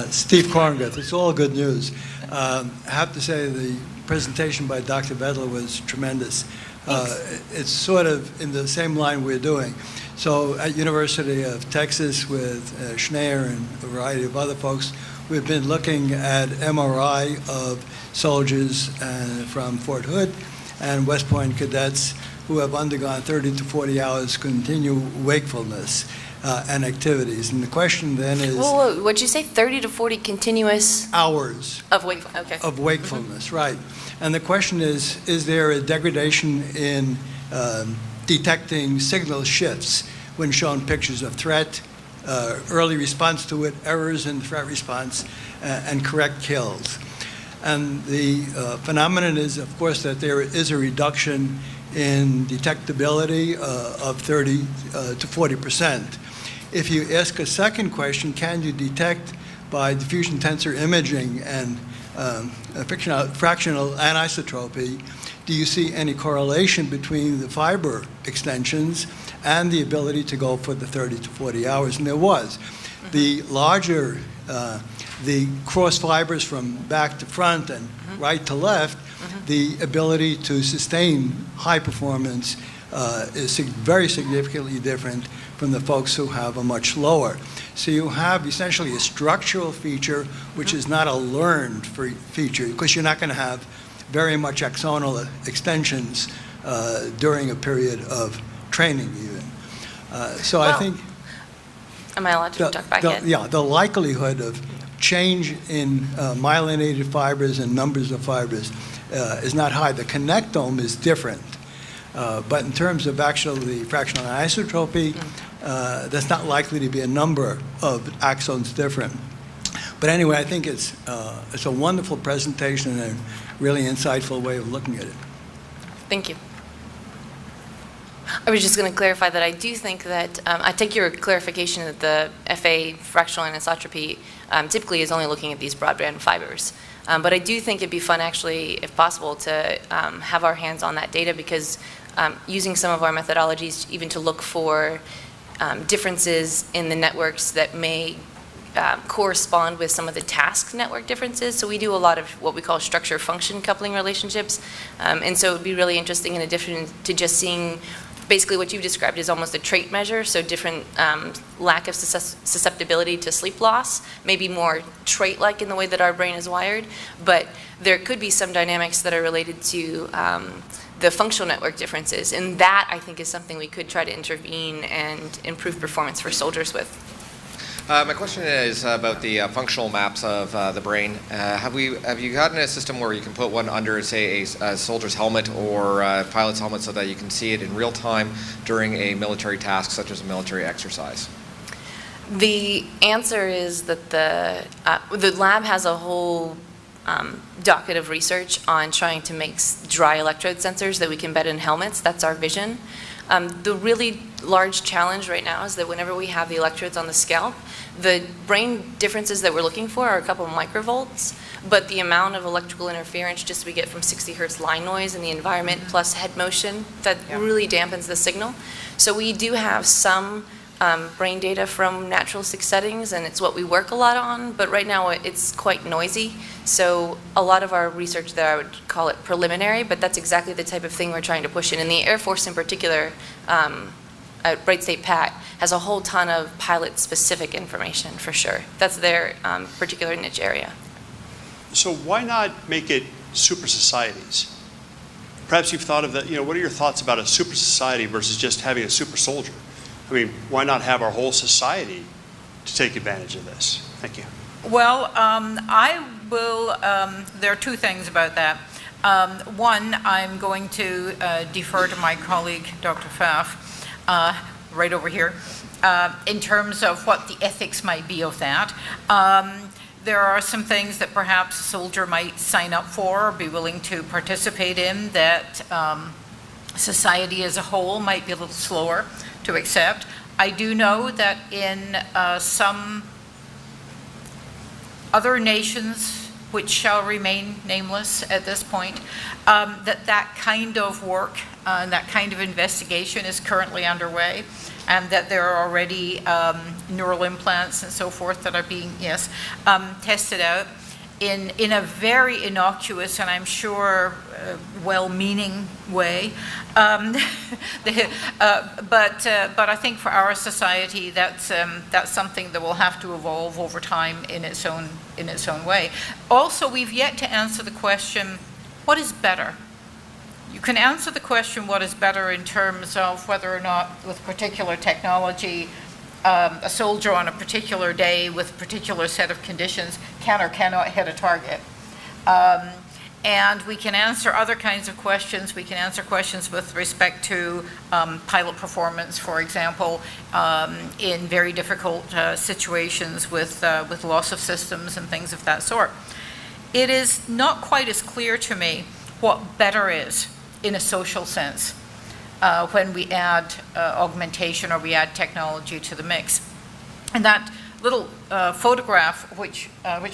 Steve Korngoth. It's all good news. I have to say the presentation by Dr. Vettel was tremendous. It's sort of in the same line we're doing. So at University of Texas with Schneier and a variety of other folks, we've been looking at MRI of soldiers from Fort Hood and West Point cadets who have undergone 30 to 40 hours continual wakefulness and activities. And the question then is... Whoa, what'd you say? 30 to 40 continuous... Hours. Of wakefulness, okay. Of wakefulness, right. And the question is there a degradation in detecting signal shifts when shown pictures of threat, early response to it, errors in threat response, and correct kills? And the phenomenon is, of course, that there is a reduction in detectability of 30 to 40%. If you ask a second question, can you detect by diffusion tensor imaging and fractional anisotropy, do you see any correlation between the fiber extensions and the ability to go for the 30 to 40 hours? And there was. The larger, the cross fibers from back to front and right to left, the ability to sustain high performance is very significantly different from the folks who have a much lower. So you have essentially a structural feature which is not a learned feature, because you're not going to have very much axonal extensions during a period of training even. So well, I think... Am I allowed to talk back yet? Yeah, the likelihood of change in myelinated fibers and numbers of fibers is not high. The connectome is different. But in terms of actually fractional anisotropy, that's not likely to be a number of axons different. But anyway, I think it's a wonderful presentation and a really insightful way of looking at it. Thank you. I was just going to clarify that I do think that, I take your clarification that the FA fractional anisotropy typically is only looking at these broadband fibers. But I do think it'd be fun actually, if possible, to have our hands on that data, because using some of our methodologies even to look for differences in the networks that may correspond with some of the task network differences. So we do a lot of what we call structure-function coupling relationships. And so it would be really interesting, in addition to just seeing basically what you've described as almost a trait measure, so different lack of susceptibility to sleep loss, maybe more trait-like in the way that our brain is wired, but there could be some dynamics that are related to the functional network differences, and that I think is something we could try to intervene and improve performance for soldiers with. My question is about the functional maps of the brain. Have you gotten a system where you can put one under, say, a soldier's helmet or a pilot's helmet so that you can see it in real time during a military task, such as a military exercise? The answer is that the lab has a whole docket of research on trying to make dry electrode sensors that we can embed in helmets. That's our vision. The really large challenge right now is that whenever we have the electrodes on the scalp, the brain differences that we're looking for are a couple of microvolts, but the amount of electrical interference just we get from 60 hertz line noise in the environment plus head motion, that really dampens the signal. So we do have some brain data from natural 6 settings, and it's what we work a lot on, but right now it's quite noisy. So a lot of our research there, I would call it preliminary, but that's exactly the type of thing we're trying to push in. And the Air Force in particular, at Wright State PAT, has a whole ton of pilot-specific information for sure. That's their particular niche area. So why not make it super societies? Perhaps you've thought of that, what are your thoughts about a super society versus just having a super soldier? I mean, why not have our whole society to take advantage of this? Thank you. Well, I will, there are two things about that. One, I'm going to defer to my colleague, Dr. Pfaff, right over here, in terms of what the ethics might be of that. There are some things that perhaps a soldier might sign up for or be willing to participate in that society as a whole might be a little slower to accept. I do know that in some other nations, which shall remain nameless at this point, that kind of work and that kind of investigation is currently underway. and that there are already neural implants and so forth that are being, tested out in a very innocuous and I'm sure well-meaning way. But I think for our society, that's something that will have to evolve over time in its own way. Also, we've yet to answer the question, what is better? You can answer the question, what is better, in terms of whether or not, with particular technology, a soldier on a particular day with a particular set of conditions can or cannot hit a target. And we can answer other kinds of questions. We can answer questions with respect to pilot performance, for example, in very difficult situations with loss of systems and things of that sort. It is not quite as clear to me what better is in a social sense when we add augmentation or we add technology to the mix. And that little photograph which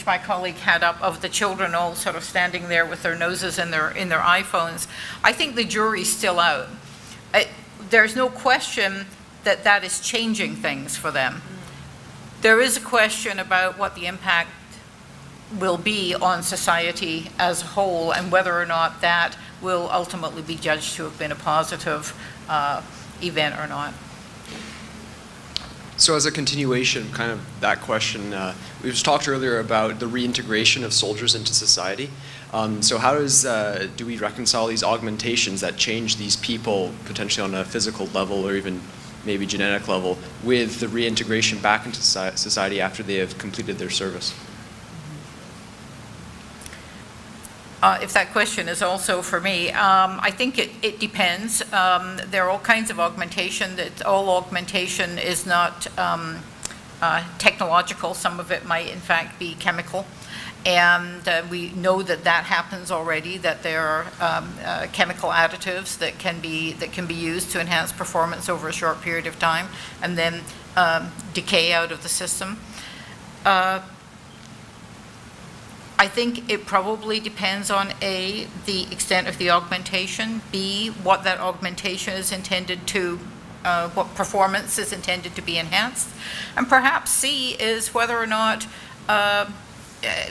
my colleague had up of the children all sort of standing there with their noses in their iPhones, I think the jury's still out. There's no question that that is changing things for them. There is a question about what the impact will be on society as a whole and whether or not that will ultimately be judged to have been a positive event or not. So as a continuation of kind of that question, we just talked earlier about the reintegration of soldiers into society. So how do we reconcile these augmentations that change these people potentially on a physical level or even maybe genetic level with the reintegration back into society after they have completed their service? If that question is also for me, I think it depends. There are all kinds of augmentation. All augmentation is not technological. Some of it might, in fact, be chemical. And we know that that happens already, that there are chemical additives that can be used to enhance performance over a short period of time and then decay out of the system. I think it probably depends on A, the extent of the augmentation, B, what that augmentation is intended to, what performance is intended to be enhanced, and perhaps C is whether or not,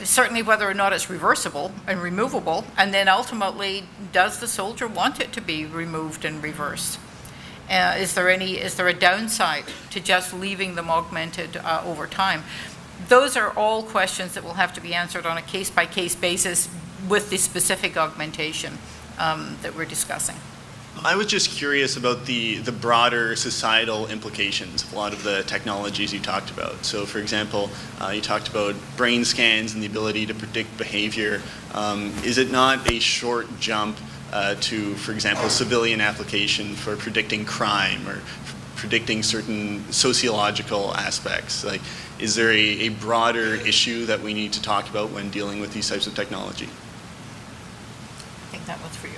certainly whether or not it's reversible and removable, and then ultimately, does the soldier want it to be removed and reversed? Is there a downside to just leaving them augmented over time? Those are all questions that will have to be answered on a case-by-case basis with the specific augmentation that we're discussing. I was just curious about the broader societal implications of a lot of the technologies you talked about. So, for example, you talked about brain scans and the ability to predict behavior. Is it not a short jump to, for example, civilian application for predicting crime or predicting certain sociological aspects? Like, is there a broader issue that we need to talk about when dealing with these types of technology? I think that one's for you.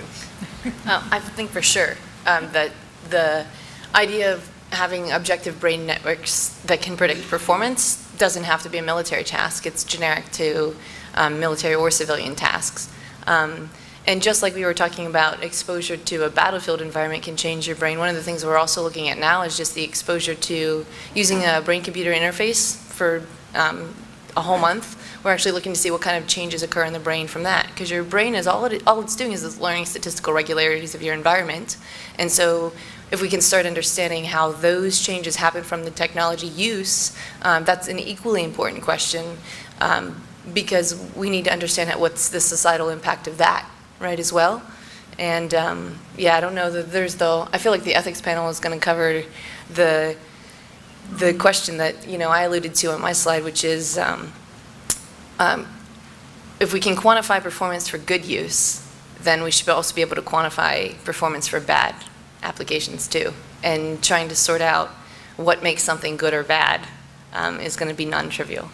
I think for sure that the idea of having objective brain networks that can predict performance doesn't have to be a military task. It's generic to military or civilian tasks. And just like we were talking about, exposure to a battlefield environment can change your brain. One of the things we're also looking at now is just the exposure to using a brain-computer interface for a whole month. We're actually looking to see what kind of changes occur in the brain from that, because your brain is all it's doing is learning statistical regularities of your environment. And so if we can start understanding how those changes happen from the technology use, that's an equally important question, because we need to understand what's the societal impact of that, right, as well. And yeah, I don't know that I feel like the ethics panel is going to cover the question that, I alluded to on my slide, which is if we can quantify performance for good use, then we should also be able to quantify performance for bad applications too. And trying to sort out what makes something good or bad is going to be non-trivial.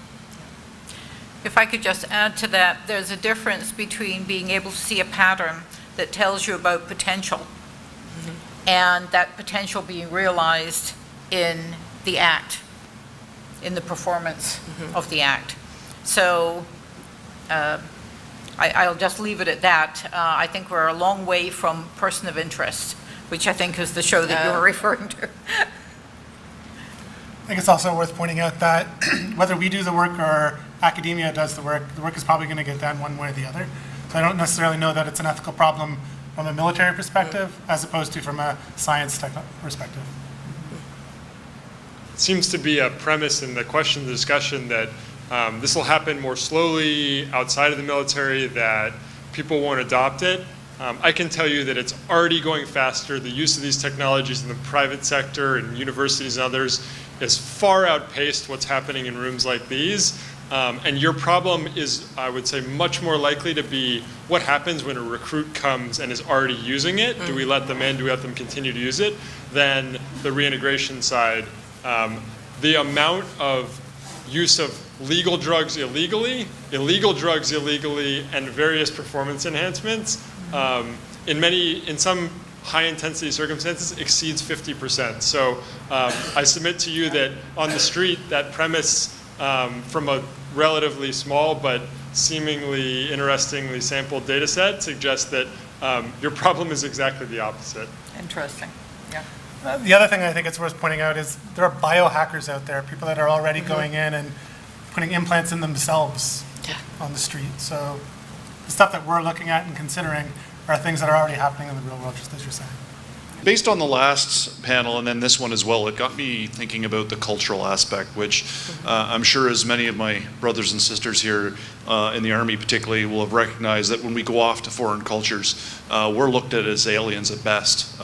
If I could just add to that, there's a difference between being able to see a pattern that tells you about potential and that potential being realized in the act, in the performance of the act. So I'll just leave it at that. I think we're a long way from person of interest, which I think is the show that you were referring to. think it's also worth pointing out that whether we do the work or academia does the work is probably going to get done one way or the other. So I don't necessarily know that it's an ethical problem from a military perspective as opposed to from a science perspective. It seems to be a premise in the question, the discussion, that this will happen more slowly outside of the military, that people won't adopt it. I can tell you that it's already going faster. The use of these technologies in the private sector and universities and others is far outpaced what's happening in rooms like these. And your problem is, I would say, much more likely to be what happens when a recruit comes and is already using it. Do we let them in? Do we let them continue to use it? Than the reintegration side. The amount of use of legal drugs illegally, illegal drugs illegally, and various performance enhancements in some high-intensity circumstances exceeds 50%. So I submit to you that on the street, that premise from a relatively small but seemingly interestingly sampled data set suggests that your problem is exactly the opposite. Interesting, yeah. The other thing I think it's worth pointing out is there are biohackers out there, people that are already going in and putting implants in themselves on the street. So the stuff that we're looking at and considering are things that are already happening in the real world, just as you're saying. Based on the last panel and then this one as well, it got me thinking about the cultural aspect, which I'm sure as many of my brothers and sisters here in the Army particularly will have recognized that when we go off to foreign cultures, we're looked at as aliens at best.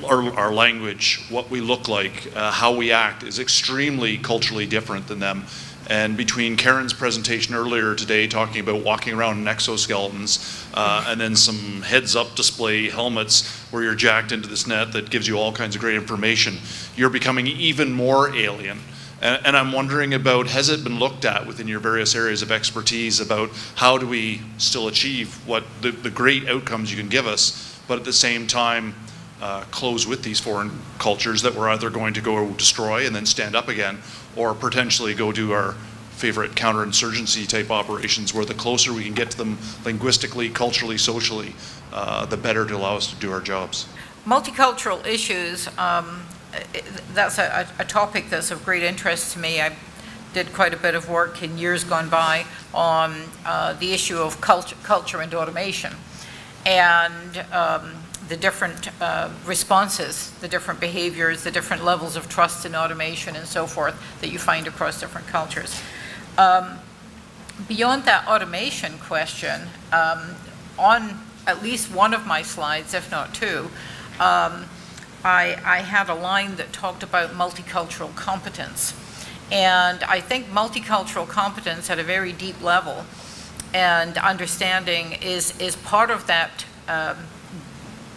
Our language, what we look like, how we act is extremely culturally different than them. And between Karen's presentation earlier today talking about walking around in exoskeletons and then some heads-up display helmets where you're jacked into this net that gives you all kinds of great information, you're becoming even more alien. And I'm wondering about, has it been looked at within your various areas of expertise about how do we still achieve what the great outcomes you can give us, but at the same time close with these foreign cultures that we're either going to go destroy and then stand up again, or potentially go do our favorite counterinsurgency type operations where the closer we can get to them linguistically, culturally, socially, the better to allow us to do our jobs. Multicultural issues, that's a topic that's of great interest to me. I did quite a bit of work in years gone by on the issue of culture and automation. And the different responses, the different behaviors, the different levels of trust in automation and so forth that you find across different cultures. Beyond that automation question, on at least one of my slides, if not two, I had a line that talked about multicultural competence. And I think multicultural competence at a very deep level and understanding is part of that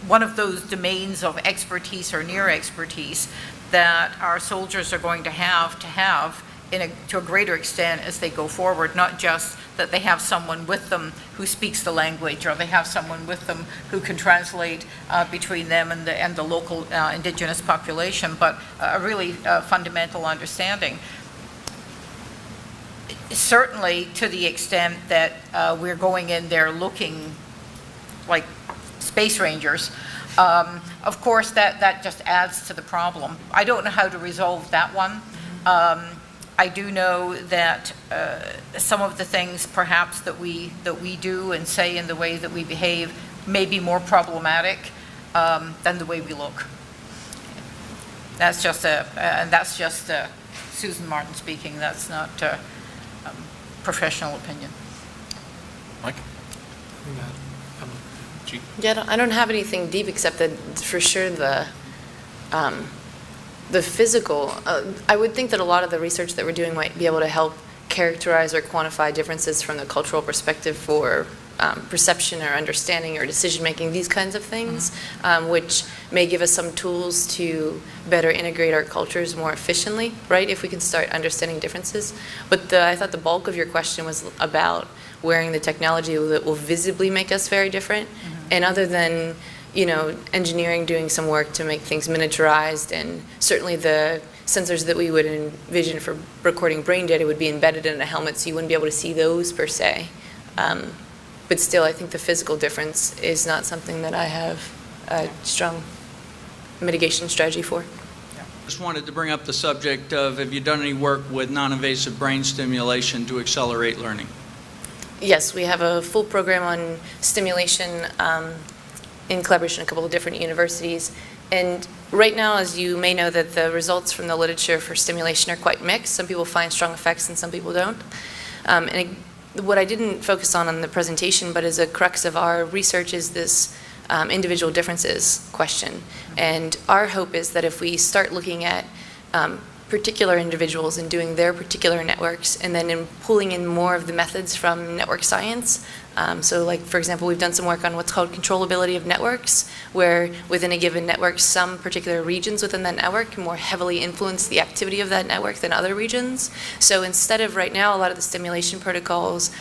one of those domains of expertise or near expertise that our soldiers are going to have to a greater extent as they go forward, not just that they have someone with them who speaks the language or they have someone with them who can translate between them and the local indigenous population, but a really fundamental understanding. Certainly to the extent that we're going in there looking like space rangers, of course that just adds to the problem. I don't know how to resolve that one. I do know that some of the things perhaps that we do and say in the way that we behave may be more problematic than the way we look. That's just Susan Martin speaking. That's not professional opinion. Mike? Yeah, I don't have anything deep except that for sure the physical, I would think that a lot of the research that we're doing might be able to help characterize or quantify differences from the cultural perspective for perception or understanding or decision-making, these kinds of things, which may give us some tools to better integrate our cultures more efficiently, right, if we can start understanding differences. But I thought the bulk of your question was about wearing the technology that will visibly make us very different. And other than, engineering doing some work to make things miniaturized, and certainly the sensors that we would envision for recording brain data would be embedded in a helmet, so you wouldn't be able to see those per se. But still, I think the physical difference is not something that I have a strong mitigation strategy for. Just wanted to bring up the subject of, have you done any work with non-invasive brain stimulation to accelerate learning? Yes, we have a full program on stimulation in collaboration with a couple of different universities. And right now, as you may know, that the results from the literature for stimulation are quite mixed. Some people find strong effects and some people don't. What I didn't focus on the presentation, but as a crux of our research, is this individual differences question. And our hope is that if we start looking at particular individuals and doing their particular networks, and then in pulling in more of the methods from network science. So like, for example, we've done some work on what's called controllability of networks, where within a given network, some particular regions within that network can more heavily influence the activity of that network than other regions. So instead of right now, a lot of the stimulation protocols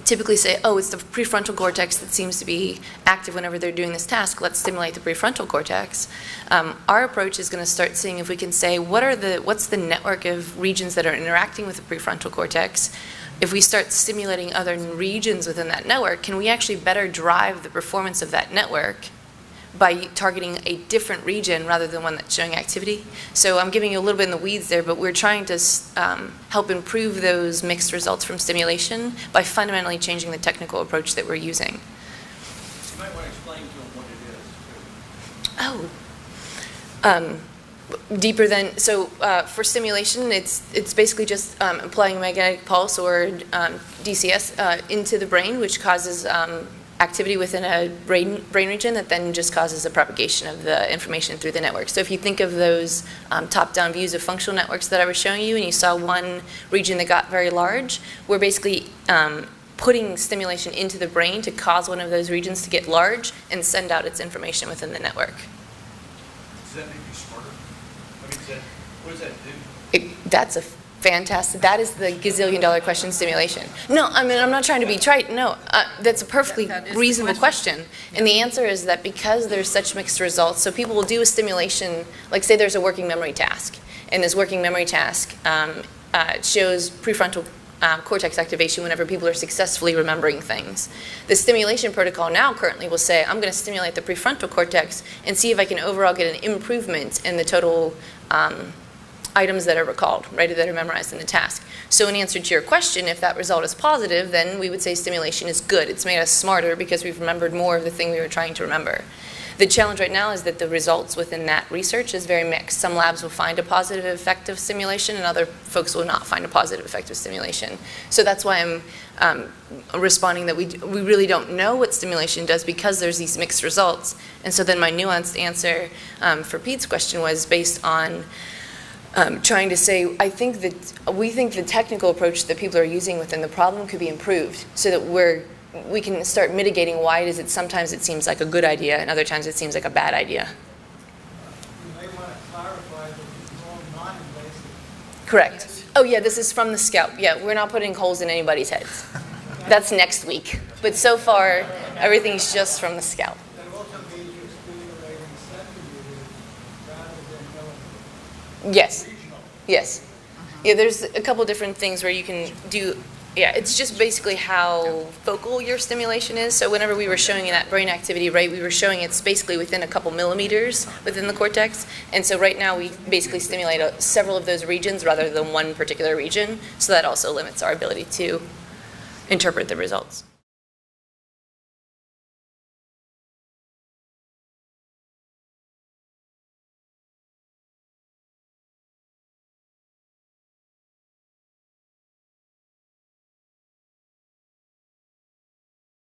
typically say, oh, it's the prefrontal cortex that seems to be active whenever they're doing this task, let's stimulate the prefrontal cortex. Our approach is going to start seeing if we can say, what's the network of regions that are interacting with the prefrontal cortex? If we start stimulating other regions within that network, can we actually better drive the performance of that network by targeting a different region rather than one that's showing activity? So I'm giving you a little bit in the weeds there, but we're trying to help improve those mixed results from stimulation by fundamentally changing the technical approach that we're using. You might want to explain to them what it is. Deeper than, so for stimulation, it's basically just applying a magnetic pulse or DCS into the brain, which causes activity within a brain region that then just causes a propagation of the information through the network. So if you think of those top-down views of functional networks that I was showing you, and you saw one region that got very large, we're basically putting stimulation into the brain to cause one of those regions to get large and send out its information within the network. Does that make you smarter? I mean, what does that do? That's a fantastic, that is the gazillion-dollar question, stimulation. No, I mean, I'm not trying to be trite, no. That's a perfectly reasonable question. And the answer is that because there's such mixed results, so people will do a stimulation, like say there's a working memory task, and this working memory task shows prefrontal cortex activation whenever people are successfully remembering things. The stimulation protocol now currently will say, I'm going to stimulate the prefrontal cortex and see if I can overall get an improvement in the total items that are recalled, right, that are memorized in the task. So in answer to your question, if that result is positive, then we would say stimulation is good. It's made us smarter because we've remembered more of the thing we were trying to remember. The challenge right now is that the results within that research is very mixed. Some labs will find a positive effect of stimulation and other folks will not find a positive effect of stimulation. So that's why I'm responding that we really don't know what stimulation does because there's these mixed results. And so then my nuanced answer for Pete's question was based on trying to say, we think the technical approach that people are using within the problem could be improved so that we can start mitigating why it is that sometimes it seems like a good idea and other times it seems like a bad idea. You may want to clarify that it's all non-invasive. Correct. Oh yeah, this is from the scalp. Yeah, we're not putting holes in anybody's heads. That's next week. But so far, everything's just from the scalp. That also means you're stimulating centimeters rather than millimeters. Yes. Regional. Yes. Yeah, there's a couple different things where you can do, yeah, it's just basically how focal your stimulation is. So whenever we were showing you that brain activity, right, we were showing it's basically within a couple millimeters within the cortex. And so right now we basically stimulate several of those regions rather than one particular region. So that also limits our ability to interpret the results.